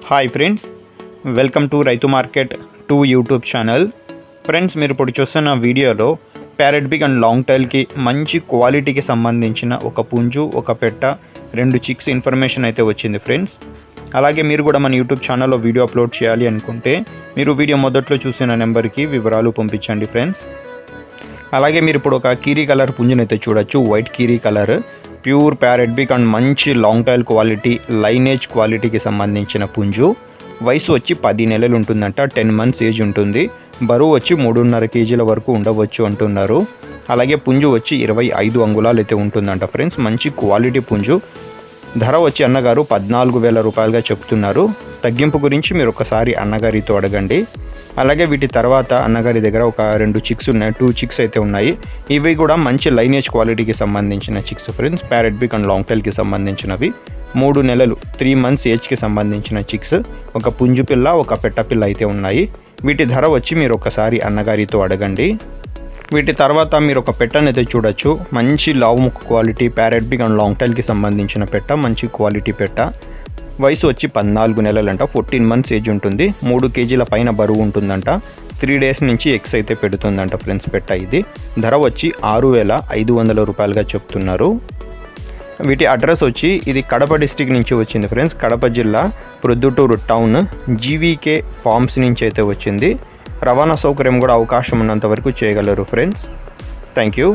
Hi friends, welcome to రైతు market 2 YouTube channel. Friends, మీరు ఇప్పుడు చూస్తున్న వీడియోలో ప్యారెట్ బిగ్ అండ్ లాంగ్ టైల్కి మంచి క్వాలిటీకి సంబంధించిన ఒక పుంజు, ఒక పెట్ట, 2 చిక్స్ ఇన్ఫర్మేషన్ అయితే వచ్చింది ఫ్రెండ్స్. అలాగే మీరు కూడా మన యూట్యూబ్ ఛానల్లో వీడియో అప్లోడ్ చేయాలి అనుకుంటే మీరు వీడియో మొదట్లో చూసిన నెంబర్కి వివరాలు పంపించండి ఫ్రెండ్స్. అలాగే మీరు ఇప్పుడు ఒక కీరీ కలర్ పుంజునైతే చూడొచ్చు, వైట్ కీరీ colour, pure parrot big and మంచి లాంగ్ టైల్ క్వాలిటీ, లైనేజ్ క్వాలిటీకి సంబంధించిన పుంజు. వయసు వచ్చి 10 నెలలు ఉంటుందంట, 10 మంత్స్ ఏజ్ ఉంటుంది. బరువు వచ్చి 3.5 కేజీల వరకు ఉండవచ్చు అంటున్నారు. అలాగే పుంజు వచ్చి 25 అంగుళాలు అయితే ఉంటుందంట ఫ్రెండ్స్. మంచి క్వాలిటీ పుంజు. ధర వచ్చి అన్నగారు 14,000 రూపాయలుగా చెప్తున్నారు. తగ్గింపు గురించి మీరు ఒకసారి అన్నగారితో అడగండి. అలాగే వీటి తర్వాత అన్నగారి దగ్గర ఒక 2 చిక్స్ ఉన్నాయి, 2 చిక్స్ అయితే ఉన్నాయి. ఇవి కూడా మంచి లైనేజ్ క్వాలిటీకి సంబంధించిన chicks friends. Parrot big and long టైల్కి సంబంధించినవి. 3 నెలలు 3 మంత్స్ ఏజ్కి సంబంధించిన చిక్స్. ఒక పుంజు పిల్ల, ఒక పెట్ట పిల్ల అయితే ఉన్నాయి. వీటి ధర వచ్చి మీరు ఒకసారి అన్నగారితో అడగండి. వీటి తర్వాత మీరు ఒక పెట్టనైతే చూడొచ్చు. మంచి లావు ముక్కు quality, parrot big and long టైల్కి సంబంధించిన పెట్ట, మంచి క్వాలిటీ పెట్ట. వయసు వచ్చి 14 నెలలంట, 14 మంత్స్ ఏజ్ ఉంటుంది. 3 కేజీల పైన బరువు ఉంటుందంట. 3 డేస్ నుంచి ఎగ్స్ అయితే పెడుతుందంట ఫ్రెండ్స్ పెట్ట ఇది. ధర వచ్చి 6,500 రూపాయలుగా చెప్తున్నారు. వీటి అడ్రస్ వచ్చి ఇది కడప డిస్టిక్ నుంచి వచ్చింది ఫ్రెండ్స్. కడప జిల్లా ప్రొద్దుటూరు టౌన్ జీవీకే ఫార్మ్స్ నుంచి అయితే వచ్చింది. రవాణా సౌకర్యం కూడా అవకాశం ఉన్నంత వరకు చేయగలరు ఫ్రెండ్స్. Thank you.